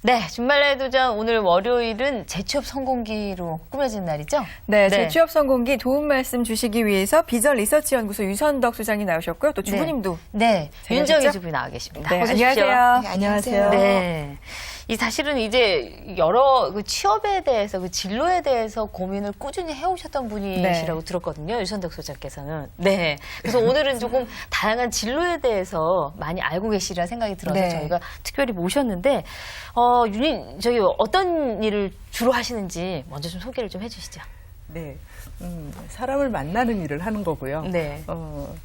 네, 준말레 도전 오늘 월요일은 재취업 성공기로 꾸며진 날이죠? 네, 재취업 성공기 도움 말씀 주시기 위해서 비전 리서치 연구소 유선덕 소장이 나오셨고요. 또 주부님도. 네, 윤정희 주부 나와 계십니다. 네, 어서 오십시오. 안녕하세요. 네, 안녕하세요. 네. 이 사실은 이제 여러 취업에 대해서 진로에 대해서 고민을 꾸준히 해오셨던 분이시라고 들었거든요. 유선덕 소장께서는. 네. 그래서 오늘은 조금 다양한 진로에 대해서 많이 알고 계시리라 생각이 들어서 저희가 특별히 모셨는데, 저희 어떤 일을 주로 하시는지 먼저 좀 소개를 좀 해주시죠. 네. 사람을 만나는 일을 하는 거고요. 네.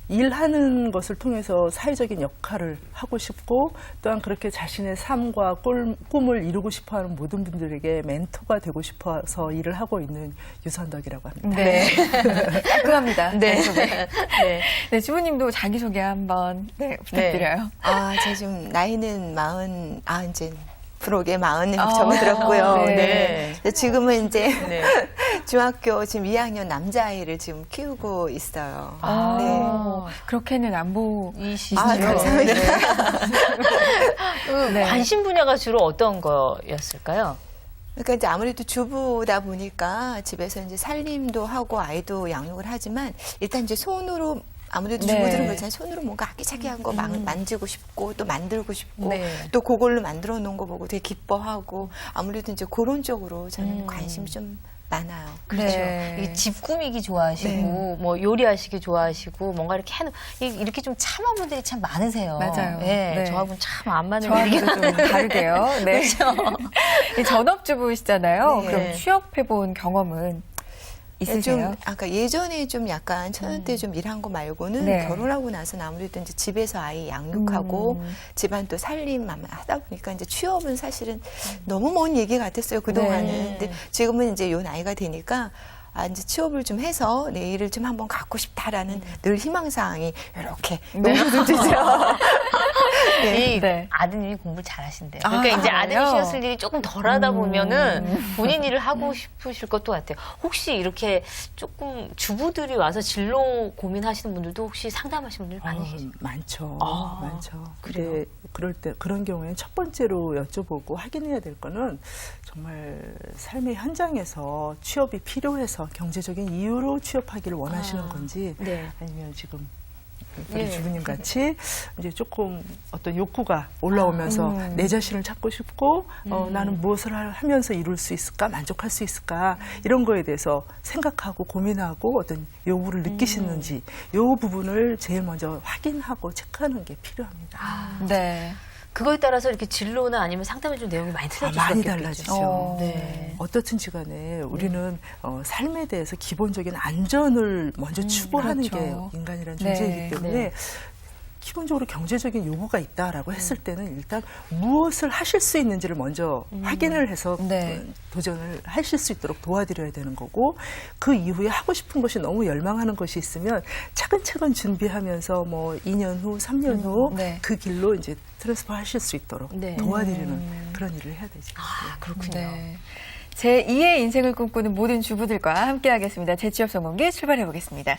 일하는 것을 통해서 사회적인 역할을 하고 싶고 또한 그렇게 자신의 삶과 꿈을 이루고 싶어하는 모든 분들에게 멘토가 되고 싶어서 일을 하고 있는 유선덕이라고 합니다. 네. 깔끔합니다. 네. 네. 네, 주부님도 자기소개 한번 부탁드려요. 제가 지금 나이는 이제 프로게 40 접어들었고요. 네. 지금은 이제 중학교 지금 2학년 남자아이를 지금 키우고 있어요. 그렇게는 안 보이시죠? 감사합니다. 관심 분야가 주로 어떤 거였을까요? 그러니까 이제 아무래도 주부다 보니까 집에서 이제 살림도 하고 아이도 양육을 하지만 일단 이제 손으로 아무래도 주부들은 그렇잖아요. 손으로 뭔가 아기자기한 거 만지고 싶고 또 만들고 싶고 또 그걸로 만들어 놓은 거 보고 되게 기뻐하고 아무래도 이제 그런 쪽으로 저는 관심이 좀 많아요. 그렇죠. 이 집 꾸미기 좋아하시고 뭐 요리하시기 좋아하시고 뭔가 이렇게 이렇게 좀 참한 분들이 참 많으세요. 맞아요. 네. 네. 저하고는 참 안 맞는 저하고도 좀 다르게요. 네. 그렇죠. 전업주부시잖아요. 네. 그럼 취업해본 경험은 있으세요? 아까 예전에 좀 약간 천연 때 좀 일한 거 말고는 결혼하고 나서는 아무래도 이제 집에서 아이 양육하고 집안 또 살림 하다 보니까 이제 취업은 사실은 너무 먼 얘기 같았어요, 그동안은. 근데 지금은 이제 요 나이가 되니까 이제 취업을 좀 해서 내 일을 좀 한번 갖고 싶다라는 늘 희망사항이 이렇게 너무 들죠. 아드님이 공부를 잘하신대요. 그러니까 이제 아드님이셨을 일이 조금 덜하다 보면은 본인 일을 하고 싶으실 것도 같아요. 혹시 이렇게 조금 주부들이 와서 진로 고민하시는 분들도 혹시 상담하시는 분들 많이 계세요? 많죠. 많죠. 그래요? 그럴 때 그런 경우에는 첫 번째로 여쭤보고 확인해야 될 거는 정말 삶의 현장에서 취업이 필요해서 경제적인 이유로 취업하기를 원하시는 건지 아니면 지금 우리 주부님 같이 이제 조금 어떤 욕구가 올라오면서 내 자신을 찾고 싶고 나는 무엇을 하면서 이룰 수 있을까, 만족할 수 있을까 이런 거에 대해서 생각하고 고민하고 어떤 요구를 느끼시는지 이 부분을 제일 먼저 확인하고 체크하는 게 필요합니다. 네. 그거에 따라서 이렇게 진로나 아니면 상담해준 내용이 많이 틀려질 수 많이 있겠죠. 달라지죠. 어떻든지 간에 우리는 삶에 대해서 기본적인 안전을 먼저 추구하는 게 인간이라는 존재이기 때문에 기본적으로 경제적인 요구가 있다라고 했을 때는 일단 무엇을 하실 수 있는지를 먼저 확인을 해서 도전을 하실 수 있도록 도와드려야 되는 거고 그 이후에 하고 싶은 것이 너무 열망하는 것이 있으면 차근차근 준비하면서 뭐 2년 후, 3년 후 그 길로 이제 트랜스퍼 하실 수 있도록 도와드리는 그런 일을 해야 되죠. 그렇군요. 네. 제 2의 인생을 꿈꾸는 모든 주부들과 함께 하겠습니다. 재취업 성공기 출발해 보겠습니다.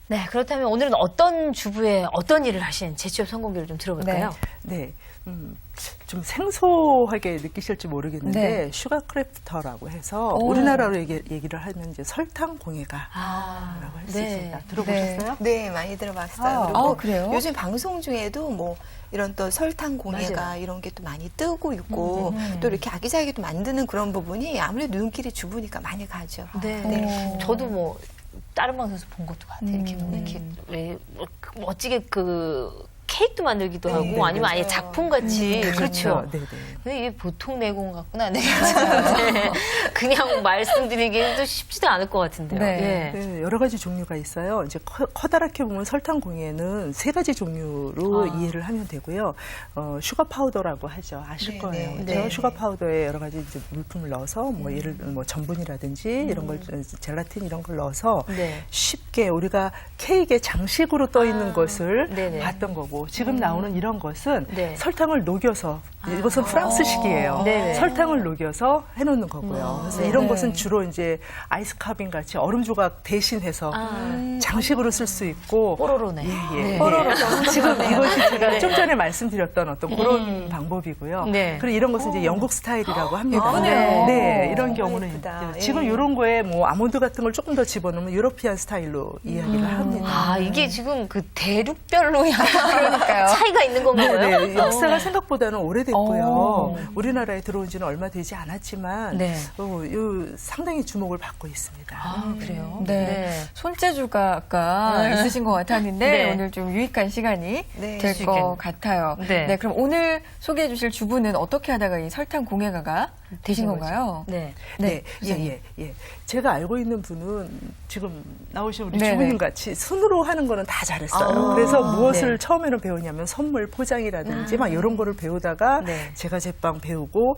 네, 그렇다면 오늘은 어떤 주부의 어떤 일을 하신 재취업 성공기를 좀 들어볼까요? 네. 좀 생소하게 느끼실지 모르겠는데 슈가 크래프터라고 해서 우리나라로 얘기를 하면 이제 설탕 공예가라고 할 수 있습니다. 들어보셨어요? 네, 많이 들어봤어요. 그리고 그래요? 요즘 방송 중에도 뭐 이런 또 설탕 공예가 이런 게 또 많이 뜨고 있고 또 이렇게 아기자기하게 또 만드는 그런 부분이 아무래도 눈길이 주부니까 많이 가죠. 저도 뭐 다른 방송에서 본 것도 같아요. 이렇게 왜 멋지게 케이크도 만들기도 하고 아니면 아예 작품 같이 그렇죠. 근데 이게 보통 내공 같구나. 그냥 말씀드리기도 쉽지도 않을 것 같은데요. 여러 가지 종류가 있어요. 이제 커다랗게 보면 설탕 공예는 3가지 종류로 이해를 하면 되고요. 슈가 파우더라고 하죠. 아실 거예요. 그렇죠? 슈가 파우더에 여러 가지 이제 물품을 넣어서 뭐 예를 들면 뭐 전분이라든지 이런 걸 젤라틴 이런 걸 넣어서 쉽게 우리가 케이크의 장식으로 떠 있는 것을 봤던 거고 지금 나오는 이런 것은 네. 설탕을 녹여서 이것은 프랑스식이에요. 네네. 설탕을 녹여서 해놓는 거고요. 그래서 네. 이런 것은 주로 이제 아이스 카빙 같이 얼음 조각 대신해서 장식으로 쓸 수 있고 뽀로로네. 예. 뽀로로 지금 이것이 제가 네. 좀 전에 말씀드렸던 어떤 그런 방법이고요. 네. 그리고 이런 것은 이제 영국 스타일이라고 합니다. 예쁘네요. 네, 이런 경우는 예쁘다. 이제 지금 이런 거에 뭐 아몬드 같은 걸 조금 더 집어넣으면 유러피안 스타일로 이야기를 합니다. 아, 이게 지금 그 대륙별로 약간 차이가 있는 건가요? 네, 역사가 생각보다는 오래됐고요. 우리나라에 들어온 지는 얼마 되지 않았지만 네. 상당히 주목을 받고 있습니다. 아, 그래요? 네. 손재주가 아까 있으신 것 같았는데 네. 오늘 좀 유익한 시간이 네. 될 것 같아요. 네. 그럼 오늘 소개해 주실 주부는 어떻게 하다가 이 설탕 공예가가 되신 건가요? 네. 네, 네. 예. 제가 알고 있는 분은 지금 나오신 우리 네네. 주부님 같이 손으로 하는 거는 다 잘했어요. 그래서 무엇을 네. 처음에는 배우냐면 선물 포장이라든지 막 이런 거를 배우다가 네. 제가 제빵 배우고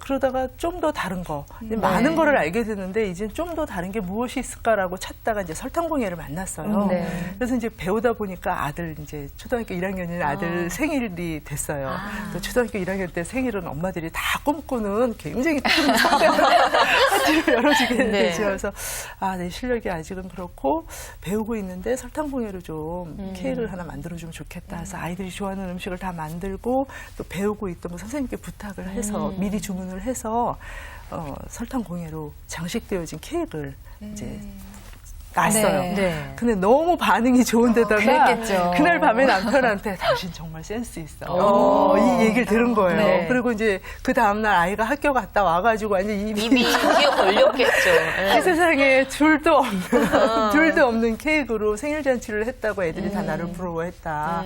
그러다가 좀 더 다른 거 많은 거를 알게 됐는데 이제 좀 더 다른 게 무엇이 있을까라고 찾다가 이제 설탕공예를 만났어요. 네. 그래서 이제 배우다 보니까 아들 이제 초등학교 1학년인 아들 생일이 됐어요. 또 초등학교 1학년 때 생일은 엄마들이 다 꿈꾸는 굉장히 큰 파티를 열어주게 네. 되죠. 그래서 내 실력이 아직은 그렇고 배우고 있는데 설탕공예로 좀 케이크를 하나 만들어주면 좋겠다. 그래서 아이들이 좋아하는 음식을 다 만들고 또 배우고 있던 선생님께 부탁을 해서 미리 주문을 해서 설탕공예로 장식되어진 케이크를 이제 놨어요. 네. 네. 근데 너무 반응이 좋은데다가 그랬겠죠. 그날 밤에 남편한테 당신 정말 센스 있어. 이 얘기를 들은 거예요. 네. 그리고 이제 그 다음날 아이가 학교 갔다 와가지고 완전 입이 입이 귀에 걸렸겠죠. 이 세상에 둘도 없는 케이크로 생일 잔치를 했다고 애들이 다 나를 부러워했다.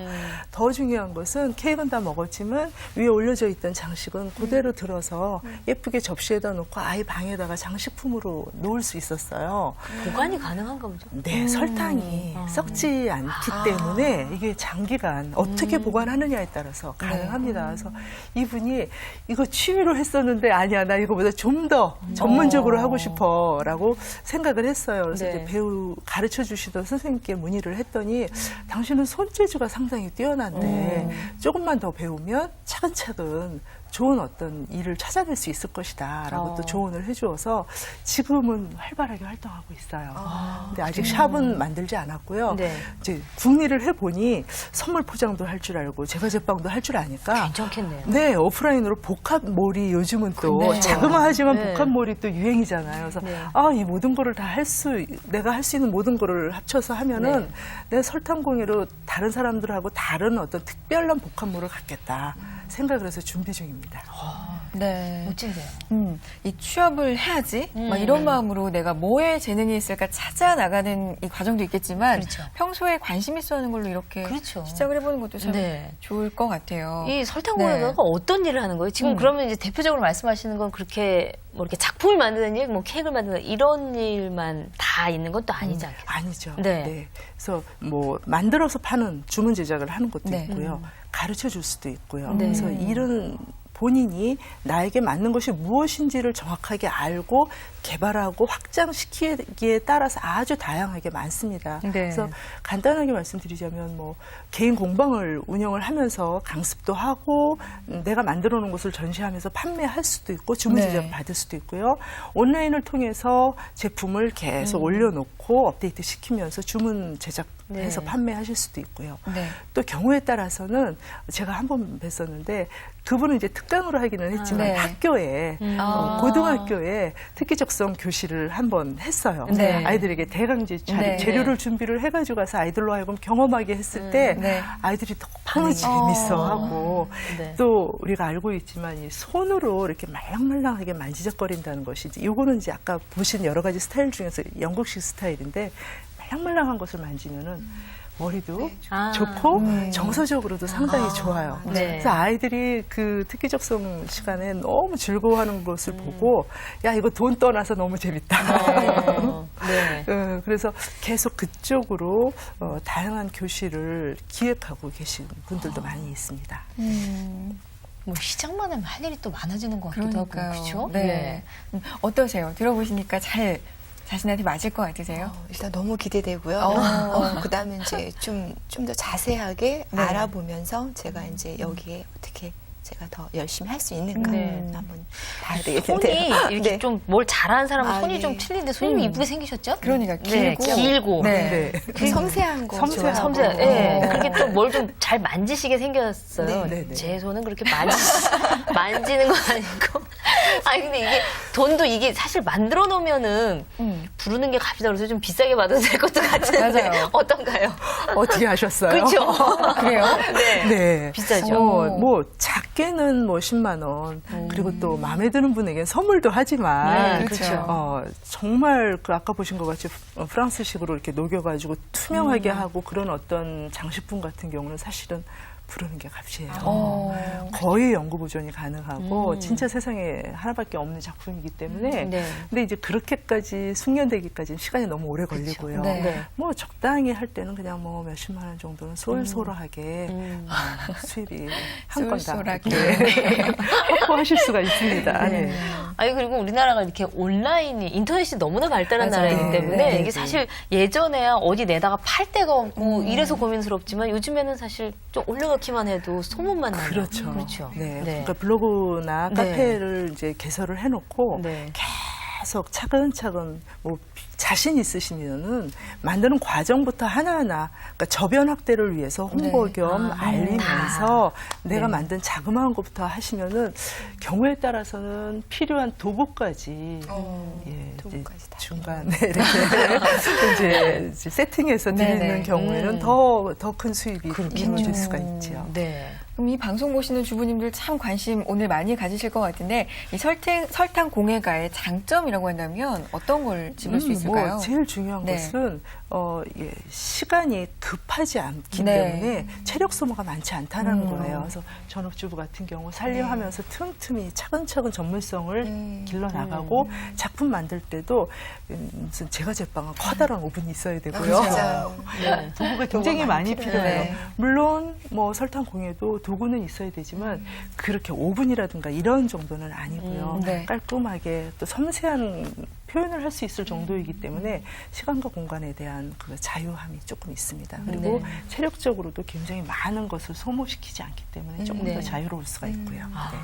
더 중요한 것은 케이크는 다 먹었지만 위에 올려져 있던 장식은 그대로 들어서 예쁘게 접시에다 놓고 아이 방에다가 장식품으로 놓을 수 있었어요. 보관이 가능한가 보죠. 네, 설탕이 썩지 않기 때문에 이게 장기간 어떻게 보관하느냐에 따라서 가능합니다. 그래서 이분이 이거 취미로 했었는데 아니야, 나 이거보다 좀 더 전문적으로 하고 싶어라고 생각을 했어요. 그래서 네. 이제 가르쳐 주시던 선생님께 문의를 했더니 당신은 손재주가 상당히 뛰어난데 조금만 더 배우면 차근차근 좋은 어떤 일을 찾아낼 수 있을 것이다 라고 또 조언을 해주어서 지금은 활발하게 활동하고 있어요. 근데 아직 샵은 만들지 않았고요. 네. 이제 국리를 해보니 선물 포장도 할 줄 알고 제과 제빵도 할 줄 아니까 괜찮겠네요. 네, 오프라인으로 복합몰이 요즘은 또 네. 자그마하지만 네. 복합몰이 또 유행이잖아요. 그래서 네. 이 모든 거를 다 내가 할 수 있는 모든 거를 합쳐서 하면은 내가 설탕공예로 다른 사람들하고 다른 어떤 특별한 복합몰을 갖겠다 생각을 해서 준비 중입니다. 네. 멋진데요. 이 취업을 해야지 막 이런 마음으로 내가 뭐에 재능이 있을까 찾아 나가는 이 과정도 있겠지만 그렇죠. 평소에 관심 있어 하는 걸로 이렇게 그렇죠. 시작을 해보는 것도 참 네. 좋을 것 같아요. 이 설탕공예가 어떤 일을 하는 거예요? 지금 그러면 이제 대표적으로 말씀하시는 건 그렇게 뭐 이렇게 작품을 만드는 일, 뭐 케이크를 만드는 일, 이런 일만 다 있는 것도 아니지 않겠어요? 아니죠. 네. 그래서 뭐 만들어서 파는 주문 제작을 하는 것도 네. 있고요. 가르쳐 줄 수도 있고요. 네. 그래서 일은 본인이 나에게 맞는 것이 무엇인지를 정확하게 알고 개발하고 확장시키기에 따라서 아주 다양하게 많습니다. 네. 그래서 간단하게 말씀드리자면 뭐 개인 공방을 운영을 하면서 강습도 하고 내가 만들어 놓은 것을 전시하면서 판매할 수도 있고 주문 네. 제작 받을 수도 있고요. 온라인을 통해서 제품을 계속 올려놓고 업데이트 시키면서 주문 제작해서 네. 판매하실 수도 있고요. 네. 또 경우에 따라서는 제가 한 번 뵀었는데 그분은 이제 특강으로 하기는 했지만 네. 학교에 고등학교에 특기적성 교실을 한 번 했어요. 네. 아이들에게 대강제 네. 재료를 준비를 해가지고 가서 아이들로 하여금 경험하게 했을 때 네. 아이들이 너무 재밌어하고 네. 또 우리가 알고 있지만 이 손으로 이렇게 말랑말랑하게 만지작거린다는 것이 이거는 이제 아까 보신 여러 가지 스타일 중에서 영국식 스타일인데 말랑말랑한 것을 만지면은 머리도 좋고 정서적으로도 상당히 좋아요. 네. 그래서 아이들이 그 특기적성 시간에 너무 즐거워하는 것을 보고 야 이거 돈 떠나서 너무 재밌다. 네. 그래서 계속 그쪽으로 다양한 교실을 기획하고 계신 분들도 많이 있습니다. 뭐 시작만 하면 할 일이 또 많아지는 것 같기도 하고, 그러니까요. 그렇죠? 네. 어떠세요? 들어보시니까 잘 자신한테 맞을 것 같으세요? 일단 너무 기대되고요. 그다음에 이제 좀 더 자세하게 네. 알아보면서 제가 이제 여기에 어떻게 제가 더 열심히 할 수 있는가 네. 한번 봐야 손이 되겠는데요. 이렇게 네. 좀 뭘 잘하는 사람은 아, 손이 네. 좀 틀린데 손이 이쁘게 생기셨죠? 그러니까 네, 길고. 길고. 네. 네. 그 섬세한 거 섬세한 좋아하고. 섬세, 예. 그렇게 또 뭘 좀 잘 만지시게 생겼어요. 네, 네. 제 손은 그렇게 만지는 건 아니고. 아니, 근데 이게 돈도 이게 사실 만들어 놓으면은 부르는 게 값이다 그래서 좀 비싸게 받아도 될 것도 같은데. 맞아요. 어떤가요? 어떻게 하셨어요? 그렇죠. 그래요? 네. 네. 비싸죠. 뭐 작게는 뭐 10만 원. 그리고 또 마음에 드는 분에게는 선물도 하지만 네, 그렇죠. 정말 그 아까 보신 것 같이 프랑스식으로 이렇게 녹여가지고 투명하게 하고 그런 어떤 장식품 같은 경우는 사실은 부르는 게 값이에요. 거의 연구 보존이 가능하고 진짜 세상에 하나밖에 없는 작품이기 때문에 네. 근데 이제 그렇게까지 숙련되기까지는 시간이 너무 오래 걸리고요. 네. 네. 뭐 적당히 할 때는 그냥 뭐 몇십만 원 정도는 쏠쏠하게 수입이 한 건다 쏠쏠하게. 확보하실 수가 있습니다. 네. 아니, 그리고 우리나라가 이렇게 온라인이, 인터넷이 너무나 발달한 맞아요. 나라이기 때문에 네, 이게 네. 사실 예전에야 어디 내다가 팔 데가 없고 이래서 고민스럽지만 요즘에는 사실 좀 올려놓기만 해도 소문만 나요. 그렇죠. 그렇죠. 네. 그러니까 블로그나 네. 카페를 이제 개설을 해놓고 네. 계속 차근차근 뭐 자신 있으시면은 만드는 과정부터 하나하나 그러니까 저변 확대를 위해서 홍보 네. 겸 아, 알리면서 내가 네. 만든 자그마한 것부터 하시면은 경우에 따라서는 필요한 도구까지 예, 도구까지 이제 다 중간에 이렇게 이제 세팅해서 드리는 네네. 경우에는 더 큰 수입이 이루어질 수가 음. 있죠. 네. 그럼 이 방송 보시는 주부님들 참 관심 오늘 많이 가지실 것 같은데 이 설탕 공예가의 장점이라고 한다면 어떤 걸 집을 수 있을까요? 뭐 제일 중요한 네. 것은 시간이 급하지 않기 네. 때문에 체력 소모가 많지 않다는 거예요. 그래서 전업주부 같은 경우 살림하면서 틈틈이 차근차근 전문성을 길러 나가고 작품 만들 때도 무슨 제과 제빵은 커다란 오븐이 있어야 되고요. 맞아요. 네. 도구가 굉장히 많이 필요해요. 네. 물론 뭐 설탕 공예도 도구는 있어야 되지만 그렇게 오븐이라든가 이런 정도는 아니고요. 네. 깔끔하게 또 섬세한 표현을 할 수 있을 정도이기 때문에 시간과 공간에 대한 그 자유함이 조금 있습니다. 그리고 체력적으로도 굉장히 많은 것을 소모시키지 않기 때문에 조금 네. 더 자유로울 수가 있고요. 네.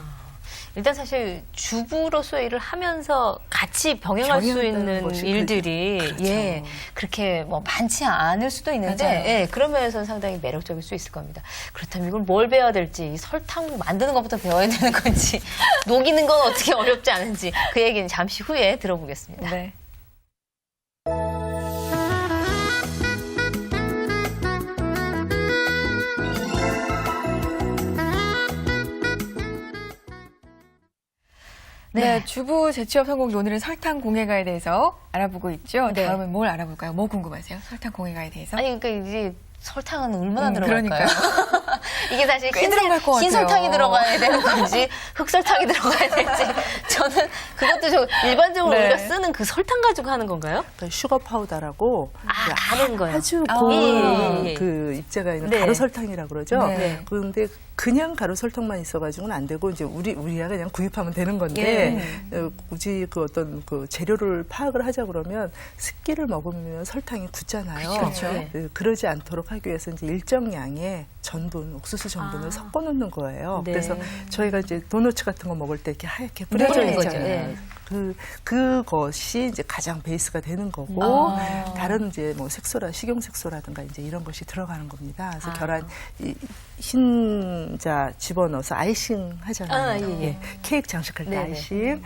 일단 사실 주부로서의 일을 하면서 같이 병행할 수 병행한다는 있는 것이 일들이 그렇죠. 예 그렇게 뭐 많지 않을 수도 있는데 맞아요. 예, 그런 면에서는 상당히 매력적일 수 있을 겁니다. 그렇다면 이걸 뭘 배워야 될지 이 설탕 만드는 것부터 배워야 되는 건지 녹이는 건 어떻게 어렵지 않은지 그 얘기는 잠시 후에 들어보겠습니다. 네. 네, 주부 재취업 성공 오늘은 설탕 공예가에 대해서 알아보고 있죠. 네. 다음은 뭘 알아볼까요? 뭐 궁금하세요? 설탕 공예가에 대해서? 아니 그러니까 이제 설탕은 얼마나 들어갈까요? 그러니까요. 이게 사실 꽤 들어갈 것 같아요. 흰설탕이 들어가야 되는 건지 흑설탕이 들어가야 될지 저는 그것도 좀 일반적으로 네. 우리가 쓰는 그 설탕 가지고 하는 건가요? 그러니까 슈거 파우더라고 다른 거요. 아주 아, 고운 예. 그 입자가 있는 네. 가루 설탕이라고 그러죠. 네. 그런데 그냥 가루 설탕만 있어가지고는 안 되고 이제 우리가 그냥 구입하면 되는 건데 굳이 그 어떤 그 재료를 파악을 하자 그러면 습기를 먹으면 설탕이 굳잖아요. 그렇죠. 그러지 않도록 하기 위해서 이제 일정 양의 전분, 옥수수 전분을 섞어 놓는 거예요. 네. 그래서 저희가 이제 도너츠 같은 거 먹을 때 이렇게 하얗게 뿌려져 뿌려져 있는 거죠. 있잖아요. 네. 그것이 이제 가장 베이스가 되는 거고 다른 이제 뭐 색소라 식용색소라든가 이제 이런 것이 들어가는 겁니다. 그래서 계란 흰자 집어넣어서 아이싱 하잖아요. 예. 케이크 장식할 때 네네. 아이싱.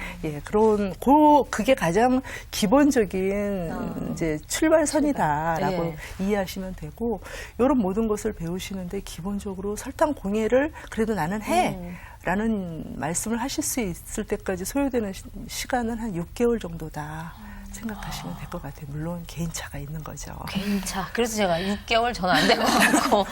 그게 가장 기본적인 이제 출발선이다라고 이해하시면 되고 이런 모든 것을 배우시는데 기본적으로 설탕 공예를 그래도 나는 해. 라는 말씀을 하실 수 있을 때까지 소요되는 시간은 한 6개월 정도다 생각하시면 될 것 같아요. 물론 개인차가 있는 거죠. 개인차. 그래서 제가 6개월 저는 안 될 것 같고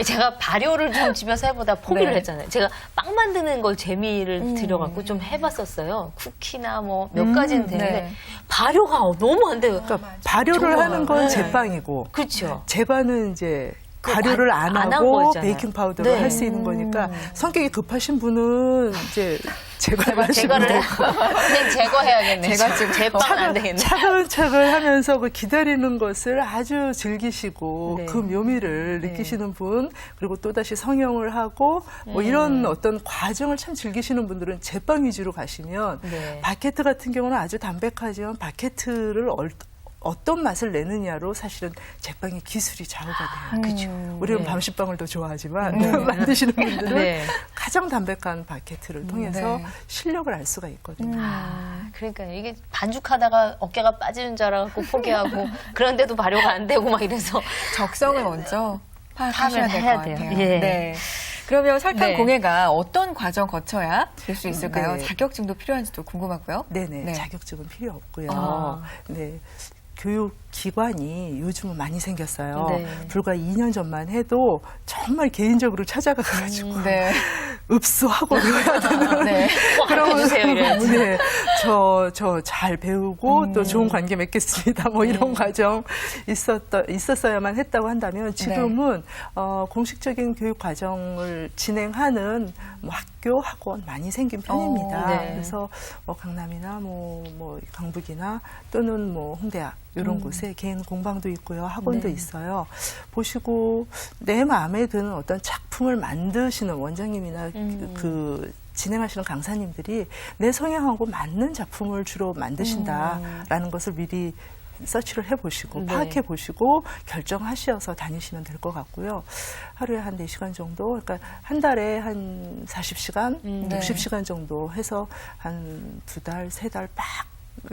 제가 발효를 좀 집에서 해보다 포기를 네. 했잖아요. 제가 빵 만드는 걸 재미를 들여갖고 좀 해봤었어요. 쿠키나 뭐 몇 가지는 되는데 네. 발효가 너무 안 돼요. 그러니까 발효를 정말. 하는 건 네. 제빵이고 그렇죠. 제과는 이제 발효를 안 안 하고 한 거잖아요. 베이킹 파우더로 네. 할 수 있는 거니까 성격이 급하신 분은 이제 제거를 하시면 제거를 돼요. 그냥 제거해야겠네. 제가 제빵은 안 되겠네. 차근차근 하면서 그 기다리는 것을 아주 즐기시고 네. 그 묘미를 네. 느끼시는 분, 그리고 또다시 성형을 하고 뭐 이런 어떤 과정을 참 즐기시는 분들은 제빵 위주로 가시면 네. 바게트 같은 경우는 아주 담백하지만 바게트를 어떤 맛을 내느냐로 사실은 제빵의 기술이 좌우가 돼요. 그렇죠. 우리는 네. 밤식빵을 더 좋아하지만 만드시는 분들은 네. 가장 담백한 바게트를 통해서 네. 실력을 알 수가 있거든요. 그러니까요. 이게 반죽하다가 어깨가 빠지는 줄 알아갖고 포기하고 그런데도 발효가 안 되고 막 이래서 적성을 먼저 파악하셔야 될 것 해야 돼요. 같아요. 예. 네. 그러면 설탕 네. 공예가 어떤 과정 거쳐야 될 수 있을까요? 네. 자격증도 필요한지도 궁금하고요. 네네. 네. 자격증은 필요 없고요. 아. 네. 교육기관이 요즘은 많이 생겼어요. 네. 불과 2년 전만 해도 정말 개인적으로 찾아가가지고 네. 읍수하고 그래야 되는 네. 꼭 알려주세요. 이래야지. 네, 저 잘 배우고 또 좋은 관계 맺겠습니다. 뭐 이런 과정 있었어야만 했다고 한다면 지금은 공식적인 교육 과정을 진행하는 뭐 학교, 학원 많이 생긴 편입니다. 네. 그래서 뭐 강남이나 뭐 강북이나 또는 뭐 홍대학 이런 곳에 개인 공방도 있고요, 학원도 네. 있어요. 보시고 내 마음에 드는 어떤 작품을 만드시는 원장님이나 그 진행하시는 강사님들이 내 성향하고 맞는 작품을 주로 만드신다라는 것을 미리 서치를 해보시고 네. 파악해보시고 결정하셔서 다니시면 될 것 같고요. 하루에 한 4시간 정도, 그러니까 한 달에 한 40시간, 네. 60시간 정도 해서 한 2달, 3달 빡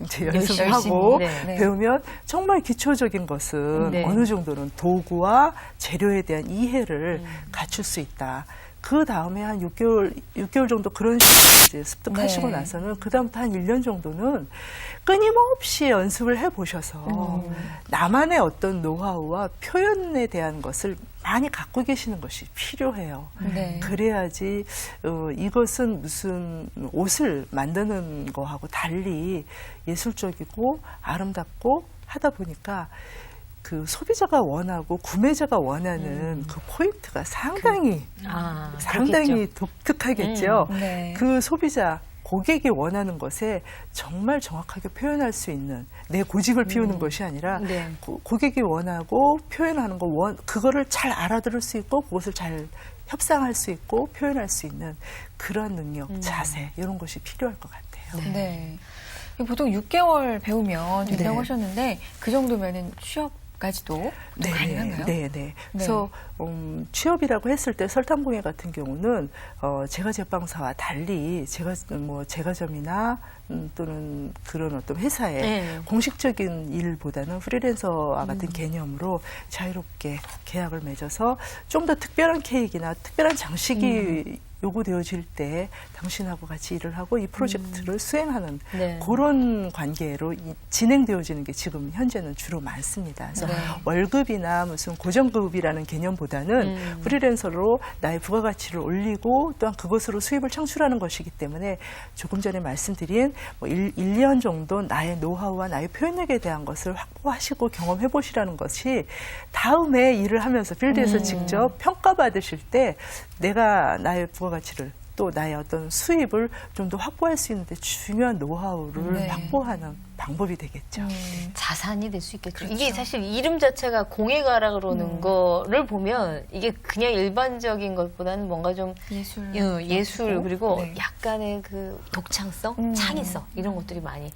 이제 열심히, 연습하고 네. 배우면 정말 기초적인 것은 네. 어느 정도는 도구와 재료에 대한 이해를 갖출 수 있다. 그 다음에 한 6개월 정도 그런 식으로 이제 습득하시고 네. 나서는 그다음부터 한 1년 정도는 끊임없이 연습을 해보셔서 나만의 어떤 노하우와 표현에 대한 것을 많이 갖고 계시는 것이 필요해요. 네. 그래야지 이것은 무슨 옷을 만드는 거하고 달리 예술적이고 아름답고 하다 보니까 그 소비자가 원하고 구매자가 원하는 그 포인트가 상당히 그렇겠죠. 독특하겠죠. 네. 그 소비자 고객이 원하는 것에 정말 정확하게 표현할 수 있는 내 고집을 피우는 것이 아니라 네. 고객이 원하고 표현하는 그거를 잘 알아들을 수 있고 그것을 잘 협상할 수 있고 표현할 수 있는 그런 능력, 자세 이런 것이 필요할 것 같아요. 네. 보통 6개월 배우면 된다고 네. 하셨는데 그 정도면은 취업까지도 가능한가요? 네. 그래서 취업이라고 했을 때 설탕공예 같은 경우는 제과 제빵사와 달리 제과점이나 또는 그런 어떤 회사의 네. 공식적인 일보다는 프리랜서와 같은 개념으로 자유롭게 계약을 맺어서 좀 더 특별한 케이크나 특별한 장식이 요구되어질 때 당신하고 같이 일을 하고 이 프로젝트를 수행하는 네. 그런 관계로 진행되어지는 게 지금 현재는 주로 많습니다. 그래서 네. 월급이나 무슨 고정급이라는 개념보다는 프리랜서로 나의 부가가치를 올리고 또한 그것으로 수입을 창출하는 것이기 때문에 조금 전에 말씀드린 뭐 1년 정도 나의 노하우와 나의 표현력에 대한 것을 확보하시고 경험해 보시라는 것이 다음에 일을 하면서 필드에서 직접 평가받으실 때 내가 나의 부가가치를 또 나의 어떤 수입을 좀 더 확보할 수 있는데 중요한 노하우를 네. 확보하는 방법이 되겠죠. 자산이 될 수 있겠죠. 그렇죠. 이게 사실 이름 자체가 공예가라 그러는 거를 보면 이게 그냥 일반적인 것보다는 뭔가 좀 예술 그리고 네. 약간의 그 독창성, 창의성 이런 것들이 많이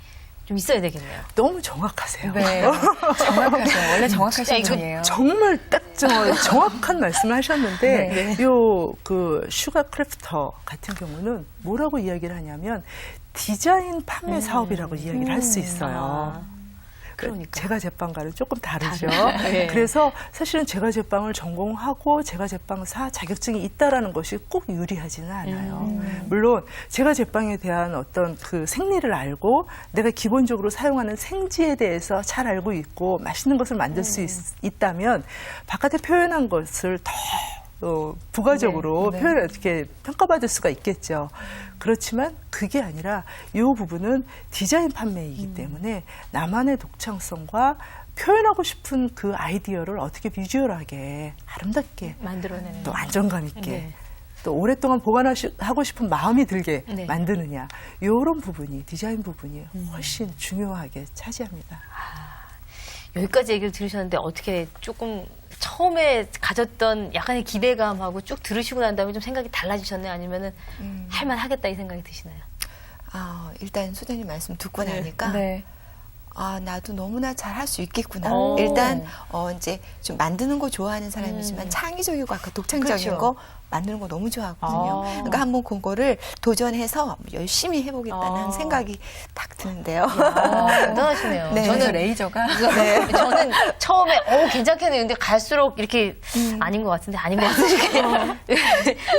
좀 있어야 되겠네요. 너무 정확하세요. 네. 정확하세요. 원래 정확하신 진짜 이거 분이에요. 정말 딱 정확한 말씀을 하셨는데 네. 요 그 슈가 크래프터 같은 경우는 뭐라고 이야기를 하냐면 디자인 판매 사업이라고 이야기를 할 수 있어요. 그러니까. 제과 제빵과는 조금 다르죠. 네. 그래서 사실은 제과 제빵을 전공하고 제과 제빵사 자격증이 있다라는 것이 꼭 유리하지는 않아요. 물론 제과 제빵에 대한 어떤 그 생리를 알고 내가 기본적으로 사용하는 생지에 대해서 잘 알고 있고 맛있는 것을 만들 수 있다면 바깥에 표현한 것을 더 부가적으로 네. 표현을 어떻게 평가받을 수가 있겠죠. 그렇지만 그게 아니라 이 부분은 디자인 판매이기 때문에 나만의 독창성과 표현하고 싶은 그 아이디어를 어떻게 비주얼하게 아름답게 만들어내는. 또 안정감 있게 네. 또 오랫동안 보관하고 싶은 마음이 들게 네. 만드느냐 이런 부분이 디자인 부분이 훨씬 중요하게 차지합니다. 여기까지 얘기를 들으셨는데 어떻게 조금 처음에 가졌던 약간의 기대감하고 쭉 들으시고 난 다음에 좀 생각이 달라지셨나요? 아니면은 할만하겠다 이 생각이 드시나요? 일단 소장님 말씀 듣고 나니까 네. 나도 너무나 잘할 수 있겠구나. 오. 일단 이제 좀 만드는 거 좋아하는 사람이지만 창의적이고 아까 독창적인 그렇죠. 거 만드는 거 너무 좋아하거든요. 아. 그러니까 한번 그거를 도전해서 열심히 해보겠다는 생각이 딱 드는데요. 대단하시네요. 네. 저는 저는 레이저가 저는 처음에 괜찮겠네요. 근데 갈수록 이렇게 아닌 것 같은데 아닌 것 같은데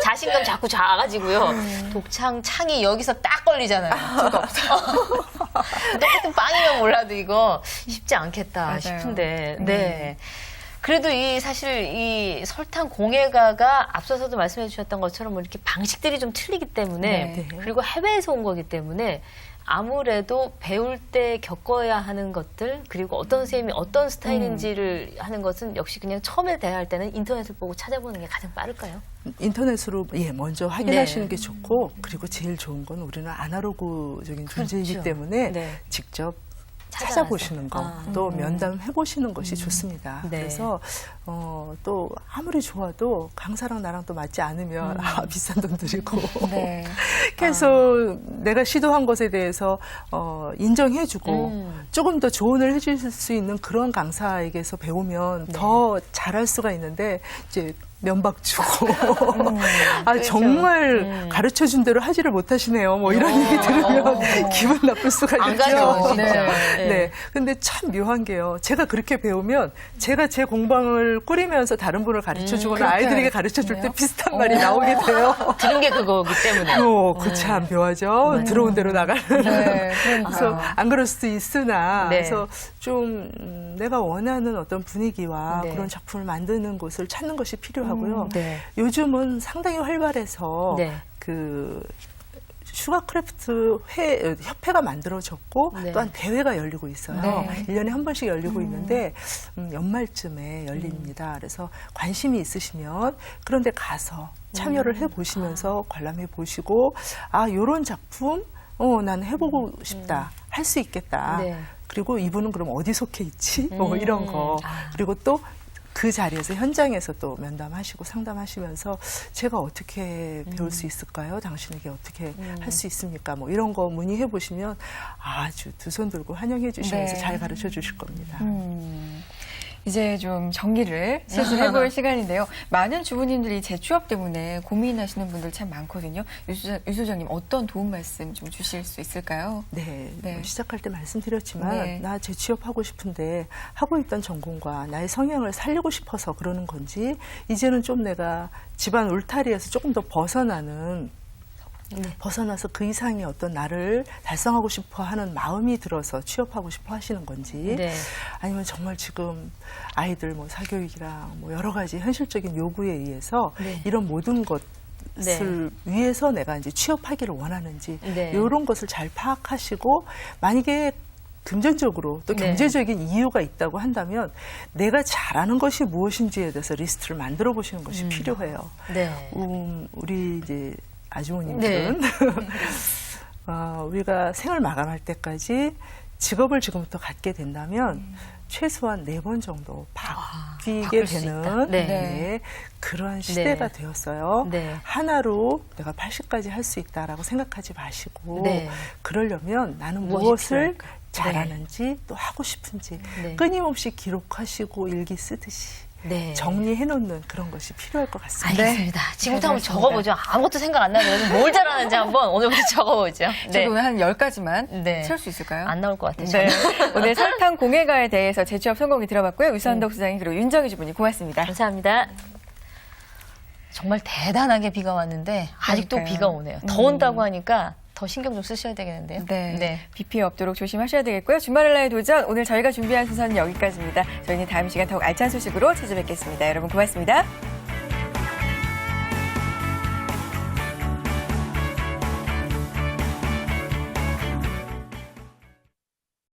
자신감 자꾸 작아지고요. 독창 창이 여기서 딱 걸리잖아요. 저도 없어. 똑같은 빵이면 몰라도 이거 쉽지 않겠다 맞아요. 싶은데. 네. 그래도 사실 이 설탕 공예가가 앞서서도 말씀해 주셨던 것처럼 뭐 이렇게 방식들이 좀 틀리기 때문에 네. 그리고 해외에서 온 거기 때문에 아무래도 배울 때 겪어야 하는 것들 그리고 어떤 선생님이 어떤 스타일인지를 하는 것은 역시 그냥 처음에 대할 때는 인터넷을 보고 찾아보는 게 가장 빠를까요? 인터넷으로 먼저 확인하시는 네. 게 좋고 그리고 제일 좋은 건 우리는 아날로그적인 존재이기 그렇죠. 때문에 네. 직접 찾아가서. 찾아보시는 거, 또 면담해 보시는 것이 좋습니다. 네. 그래서 또 아무리 좋아도 강사랑 나랑 또 맞지 않으면 비싼 돈 들이고 네. 계속 내가 시도한 것에 대해서 인정해주고 조금 더 조언을 해줄 수 있는 그런 강사에게서 배우면 더 잘할 수가 있는데 이제 면박 주고 그렇죠. 정말 가르쳐 준 대로 하지를 못하시네요. 뭐 이런 얘기 들으면 기분 나쁠 수가 안 있죠. 가죠, 진짜. 네. 네. 근데 참 묘한 게요. 제가 그렇게 배우면 제가 제 공방을 꾸리면서 다른 분을 가르쳐 주거나 그렇게 아이들에게 가르쳐 줄 때 알겠네요. 비슷한 말이 나오게 돼요. 들은 게 그거기 때문에. 그 참 묘하죠. 들어온 대로 나가는. 네, 그래서 안 그럴 수도 있으나 네. 그래서 좀 내가 원하는 어떤 분위기와 네. 그런 작품을 만드는 곳을 찾는 것이 필요하고요. 네. 요즘은 상당히 활발해서 네. 그 슈가크래프트 협회가 만들어졌고 네. 또한 대회가 열리고 있어요. 네. 1년에 한 번씩 열리고 있는데 연말쯤에 열립니다. 그래서 관심이 있으시면 그런 데 가서 참여를 해보시면서 관람해 보시고 요런 작품 난 해보고 싶다. 할 수 있겠다. 네. 그리고 이분은 그럼 어디 속해 있지? 뭐 이런 거. 그리고 또 그 자리에서 현장에서 또 면담하시고 상담하시면서 제가 어떻게 배울 수 있을까요? 당신에게 어떻게 할 수 있습니까? 뭐 이런 거 문의해 보시면 아주 두 손 들고 환영해 주시면서 네. 잘 가르쳐 주실 겁니다. 이제 좀 정리를 슬슬 해볼 시간인데요. 많은 주부님들이 재취업 때문에 고민하시는 분들 참 많거든요. 유 소장님 어떤 도움 말씀 좀 주실 수 있을까요? 네, 네. 시작할 때 말씀드렸지만 네. 나 재취업하고 싶은데 하고 있던 전공과 나의 성향을 살리고 싶어서 그러는 건지 이제는 좀 내가 집안 울타리에서 조금 더 벗어나는 벗어나서 그 이상의 어떤 나를 달성하고 싶어 하는 마음이 들어서 취업하고 싶어 하시는 건지 네. 아니면 정말 지금 아이들 뭐 사교육이랑 뭐 여러 가지 현실적인 요구에 의해서 네. 이런 모든 것을 위해서 내가 이제 취업하기를 원하는지 네. 이런 것을 잘 파악하시고 만약에 금전적으로 또 네. 경제적인 이유가 있다고 한다면 내가 잘하는 것이 무엇인지에 대해서 리스트를 만들어 보시는 것이 필요해요. 네. 우리 이제 아주머님들은 우리가 생을 마감할 때까지 직업을 지금부터 갖게 된다면 최소한 4번 정도 바뀌게 바꿀 수 있다. 되는 네. 그러한 시대가 되었어요. 네. 하나로 내가 80까지 할 수 있다라고 생각하지 마시고 네. 그러려면 나는 무엇이 무엇을 필요할까? 잘하는지 또 하고 싶은지 네. 끊임없이 기록하시고 일기 쓰듯이 네. 정리해 놓는 그런 것이 필요할 것 같습니다. 알겠습니다. 지금부터 네, 한번 적어보죠. 아무것도 생각 안 나면 뭘 잘하는지 한번 오늘부터 적어보죠. 네. 저도 한 10가지만 네. 채울 수 있을까요? 안 나올 것 같아요. 네. 오늘 설탕 공예가에 대해서 재취업 성공이 들어봤고요. 유선덕 소장님 그리고 윤정희 주부님 고맙습니다. 감사합니다. 정말 대단하게 비가 왔는데 아직도 그러니까요. 비가 오네요. 더 온다고 하니까 더 신경 좀 쓰셔야 되겠는데요. 네. 비 피해 없도록 조심하셔야 되겠고요. 주말을 나의 도전 오늘 저희가 준비한 순서는 여기까지입니다. 저희는 다음 시간 더욱 알찬 소식으로 찾아뵙겠습니다. 여러분 고맙습니다.